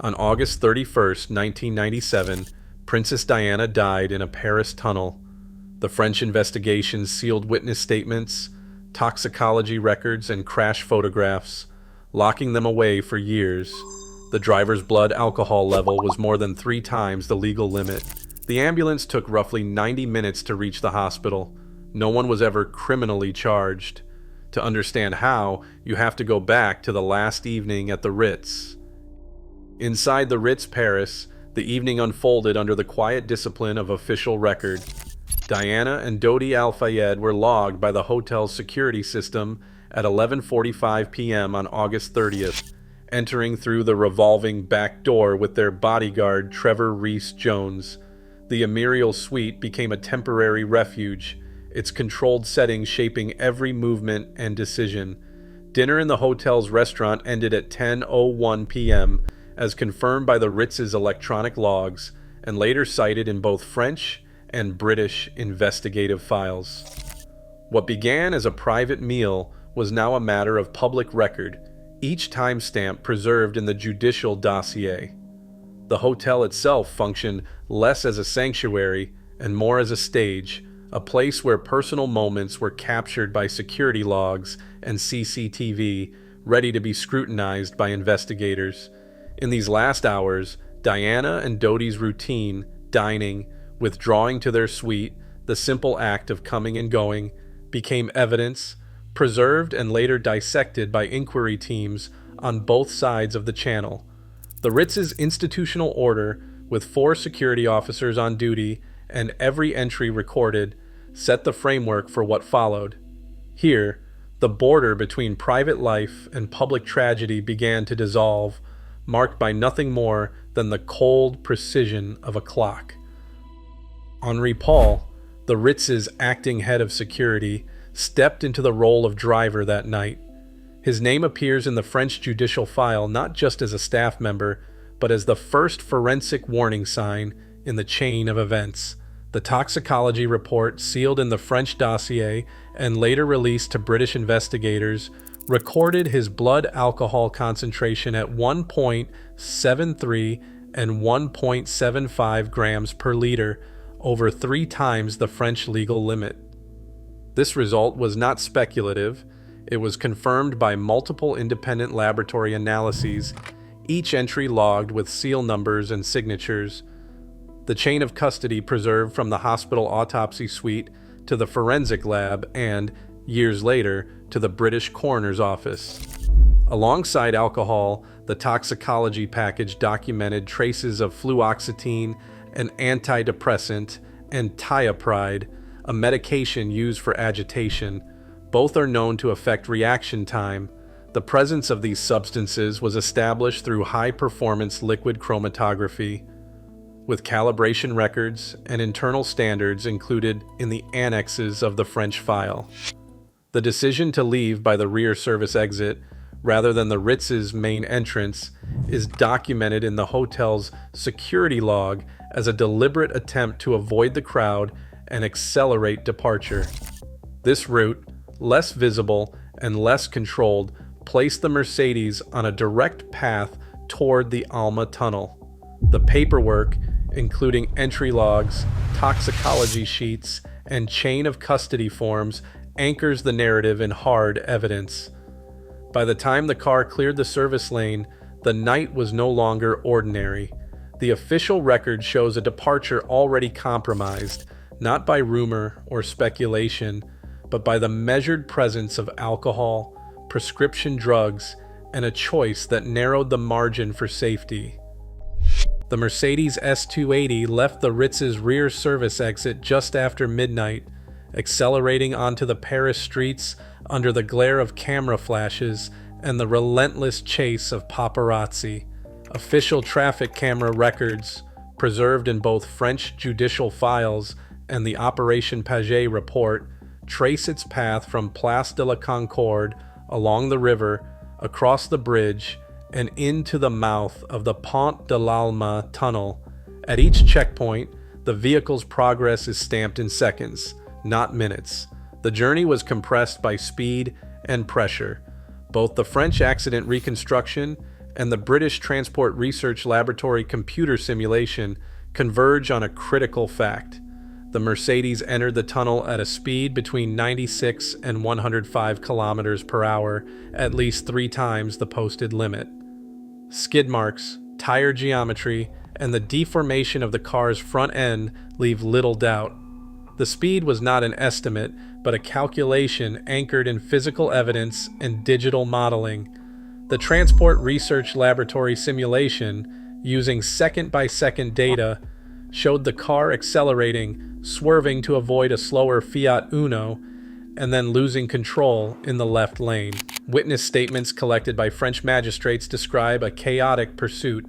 On August 31st, 1997, Princess Diana died in a Paris tunnel. The French investigations sealed witness statements, toxicology records, and crash photographs, locking them away for years. The driver's blood alcohol level was more than 3 times the legal limit. The ambulance took roughly 90 minutes to reach the hospital. No one was ever criminally charged. To understand how, you have to go back to the last evening at the Ritz. Inside the Ritz, Paris, the evening unfolded under the quiet discipline of official record. Diana and Dodi Al-Fayed were logged by the hotel's security system at 11:45 p.m. on August 30th, entering through the revolving back door with their bodyguard Trevor Rees-Jones. The Emerial Suite became a temporary refuge, its controlled setting shaping every movement and decision. Dinner in the hotel's restaurant ended at 10:01 p.m., as confirmed by the Ritz's electronic logs, and later cited in both French and British investigative files. What began as a private meal was now a matter of public record, each timestamp preserved in the judicial dossier. The hotel itself functioned less as a sanctuary and more as a stage, a place where personal moments were captured by security logs and CCTV, ready to be scrutinized by investigators. In these last hours, Diana and Dodi's routine, dining, withdrawing to their suite, the simple act of coming and going, became evidence, preserved and later dissected by inquiry teams on both sides of the channel. The Ritz's institutional order, with 4 security officers on duty and every entry recorded, set the framework for what followed. Here, the border between private life and public tragedy began to dissolve, marked by nothing more than the cold precision of a clock. Henri Paul, the Ritz's acting head of security, stepped into the role of driver that night. His name appears in the French judicial file not just as a staff member, but as the first forensic warning sign in the chain of events. The toxicology report, sealed in the French dossier and later released to British investigators, recorded his blood alcohol concentration at 1.73 and 1.75 grams per liter, over 3 times the French legal limit. This result was not speculative. It was confirmed by multiple independent laboratory analyses, each entry logged with seal numbers and signatures. The chain of custody preserved from the hospital autopsy suite to the forensic lab and, years later, to the British coroner's office. Alongside alcohol, the toxicology package documented traces of fluoxetine, an antidepressant, and tiopride, a medication used for agitation. Both are known to affect reaction time. The presence of these substances was established through high-performance liquid chromatography, with calibration records and internal standards included in the annexes of the French file. The decision to leave by the rear service exit, rather than the Ritz's main entrance, is documented in the hotel's security log as a deliberate attempt to avoid the crowd and accelerate departure. This route, less visible and less controlled, placed the Mercedes on a direct path toward the Alma tunnel. The paperwork, including entry logs, toxicology sheets, and chain of custody forms, anchors the narrative in hard evidence. By the time the car cleared the service lane, the night was no longer ordinary. The official record shows a departure already compromised, not by rumor or speculation, but by the measured presence of alcohol, prescription drugs, and a choice that narrowed the margin for safety. The Mercedes S280 left the Ritz's rear service exit just after midnight, accelerating onto the Paris streets under the glare of camera flashes and the relentless chase of paparazzi. Official traffic camera records, preserved in both French judicial files and the Operation Paget report, trace its path from Place de la Concorde, along the river, across the bridge, and into the mouth of the Pont de l'Alma tunnel. At each checkpoint, the vehicle's progress is stamped in seconds, not minutes. The journey was compressed by speed and pressure. Both the French accident reconstruction and the British Transport Research Laboratory computer simulation converge on a critical fact. The Mercedes entered the tunnel at a speed between 96 and 105 kilometers per hour, at least 3 times the posted limit. Skid marks, tire geometry, and the deformation of the car's front end leave little doubt. The speed was not an estimate, but a calculation anchored in physical evidence and digital modeling. The Transport Research Laboratory simulation, using second-by-second data, showed the car accelerating, swerving to avoid a slower Fiat Uno, and then losing control in the left lane. Witness statements collected by French magistrates describe a chaotic pursuit.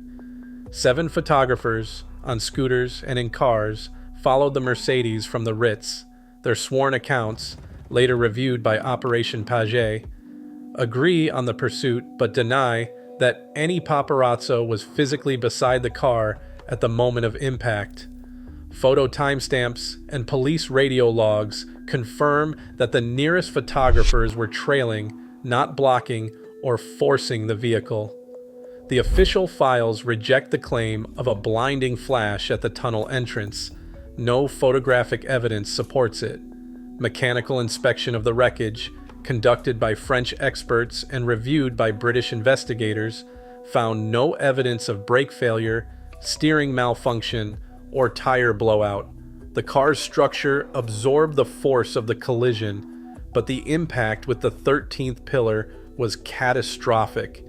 7 photographers, on scooters and in cars, followed the Mercedes from the Ritz. Their sworn accounts, later reviewed by Operation Paget, agree on the pursuit but deny that any paparazzo was physically beside the car at the moment of impact. Photo timestamps and police radio logs confirm that the nearest photographers were trailing, not blocking or forcing the vehicle. The official files reject the claim of a blinding flash at the tunnel entrance. No photographic evidence supports it. Mechanical inspection of the wreckage, conducted by French experts and reviewed by British investigators, found no evidence of brake failure, steering malfunction, or tire blowout. The car's structure absorbed the force of the collision, but the impact with the 13th pillar was catastrophic.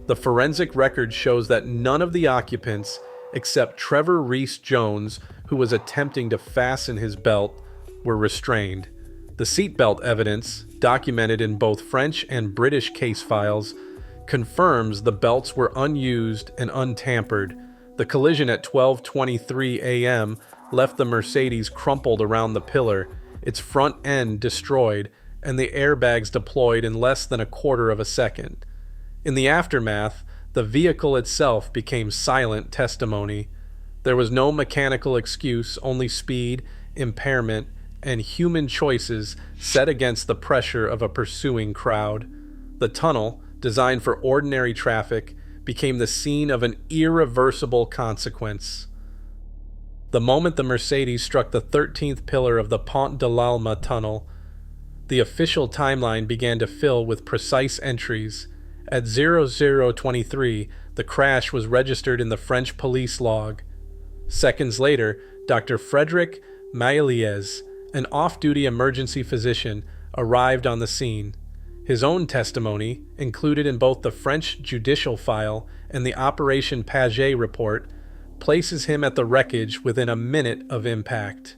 The forensic record shows that none of the occupants, except Trevor Rees-Jones, who was attempting to fasten his belt, were restrained. The seatbelt evidence, documented in both French and British case files, confirms the belts were unused and untampered. The collision at 12:23 a.m. left the Mercedes crumpled around the pillar, its front end destroyed, and the airbags deployed in less than a quarter of a second. In the aftermath, the vehicle itself became silent testimony. There was no mechanical excuse, only speed, impairment, and human choices set against the pressure of a pursuing crowd. The tunnel, designed for ordinary traffic, became the scene of an irreversible consequence. The moment the Mercedes struck the 13th pillar of the Pont de l'Alma tunnel, the official timeline began to fill with precise entries. At 0023, the crash was registered in the French police log. Seconds later, Dr. Frédéric Mailliez, an off-duty emergency physician, arrived on the scene. His own testimony, included in both the French judicial file and the Operation Paget report, places him at the wreckage within a minute of impact.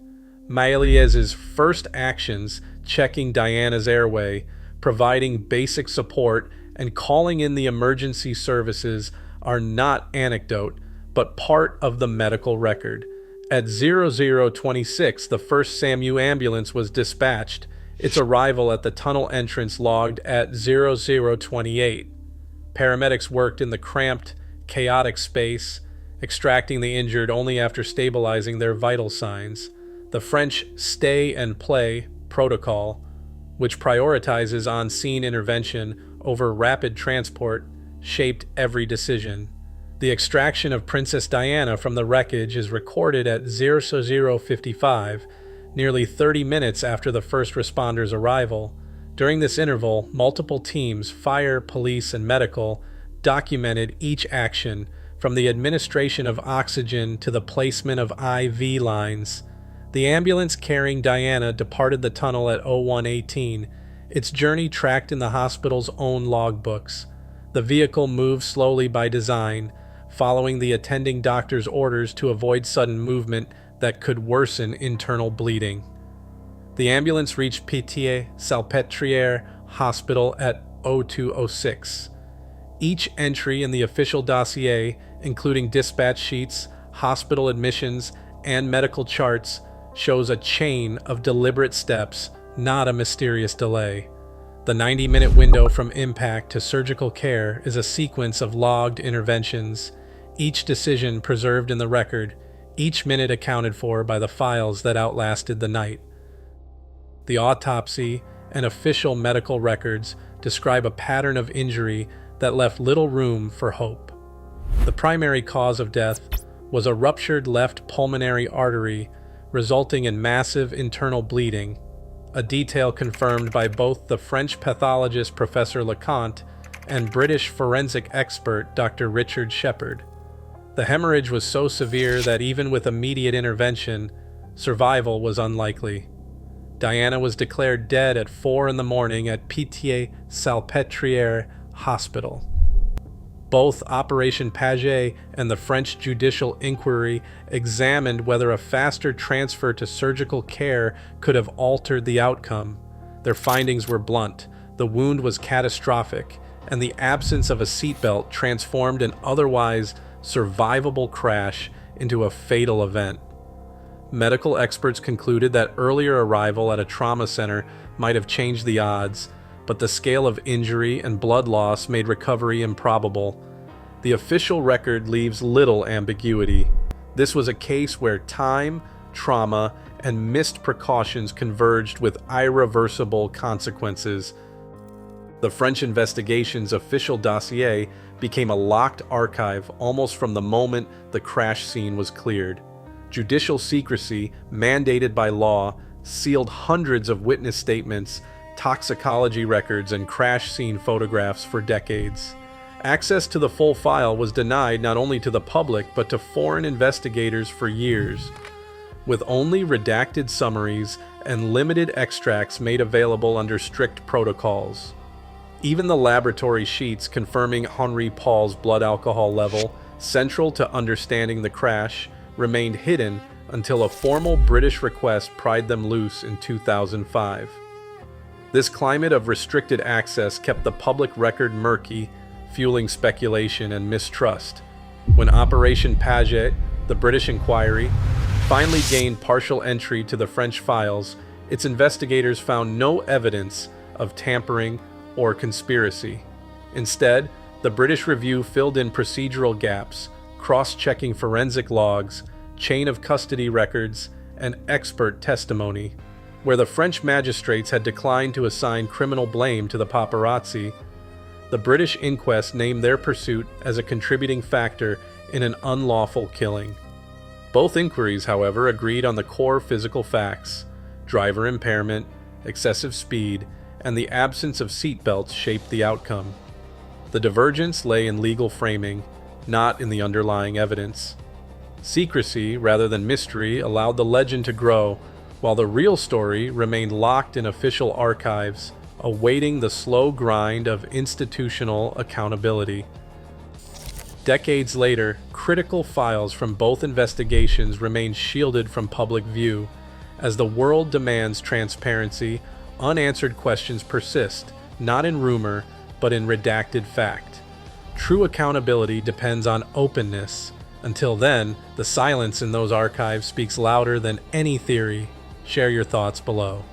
Mailliez's first actions, checking Diana's airway, providing basic support, and calling in the emergency services, are not anecdote, but part of the medical record. At 0026, the first SAMU ambulance was dispatched, its arrival at the tunnel entrance logged at 0028. Paramedics worked in the cramped, chaotic space, extracting the injured only after stabilizing their vital signs. The French stay and play protocol, which prioritizes on-scene intervention over rapid transport, shaped every decision. The extraction of Princess Diana from the wreckage is recorded at 0055, nearly 30 minutes after the first responders' arrival. During this interval, multiple teams, fire, police, and medical, documented each action, from the administration of oxygen to the placement of IV lines. The ambulance carrying Diana departed the tunnel at 0118, its journey tracked in the hospital's own logbooks. The vehicle moved slowly by design, following the attending doctor's orders to avoid sudden movement that could worsen internal bleeding. The ambulance reached Pitié-Salpêtrière Hospital at 0206. Each entry in the official dossier, including dispatch sheets, hospital admissions, and medical charts, shows a chain of deliberate steps, not a mysterious delay. The 90-minute window from impact to surgical care is a sequence of logged interventions, each decision preserved in the record, each minute accounted for by the files that outlasted the night. The autopsy and official medical records describe a pattern of injury that left little room for hope. The primary cause of death was a ruptured left pulmonary artery, resulting in massive internal bleeding, a detail confirmed by both the French pathologist Professor Leconte and British forensic expert Dr. Richard Shepherd. The hemorrhage was so severe that even with immediate intervention, survival was unlikely. Diana was declared dead at 4 a.m. at Pitié-Salpêtrière Hospital. Both Operation Paget and the French judicial inquiry examined whether a faster transfer to surgical care could have altered the outcome. Their findings were blunt. The wound was catastrophic, and the absence of a seatbelt transformed an otherwise survivable crash into a fatal event. Medical experts concluded that earlier arrival at a trauma center might have changed the odds, but the scale of injury and blood loss made recovery improbable. The official record leaves little ambiguity. This was a case where time, trauma, and missed precautions converged with irreversible consequences. The French investigation's official dossier became a locked archive almost from the moment the crash scene was cleared. Judicial secrecy, mandated by law, sealed hundreds of witness statements, toxicology records, and crash scene photographs for decades. Access to the full file was denied not only to the public but to foreign investigators for years, with only redacted summaries and limited extracts made available under strict protocols. Even the laboratory sheets confirming Henri Paul's blood alcohol level, central to understanding the crash, remained hidden until a formal British request pried them loose in 2005. This climate of restricted access kept the public record murky, fueling speculation and mistrust. When Operation Paget, the British inquiry, finally gained partial entry to the French files, its investigators found no evidence of tampering or conspiracy. Instead, the British review filled in procedural gaps, cross-checking forensic logs, chain of custody records, and expert testimony. Where the French magistrates had declined to assign criminal blame to the paparazzi, the British inquest named their pursuit as a contributing factor in an unlawful killing. Both inquiries, however, agreed on the core physical facts. Driver impairment, excessive speed, and the absence of seatbelts shaped the outcome. The divergence lay in legal framing, not in the underlying evidence. Secrecy, rather than mystery, allowed the legend to grow, while the real story remained locked in official archives, awaiting the slow grind of institutional accountability. Decades later, critical files from both investigations remain shielded from public view. As the world demands transparency, unanswered questions persist, not in rumor, but in redacted fact. True accountability depends on openness. Until then, the silence in those archives speaks louder than any theory. Share your thoughts below.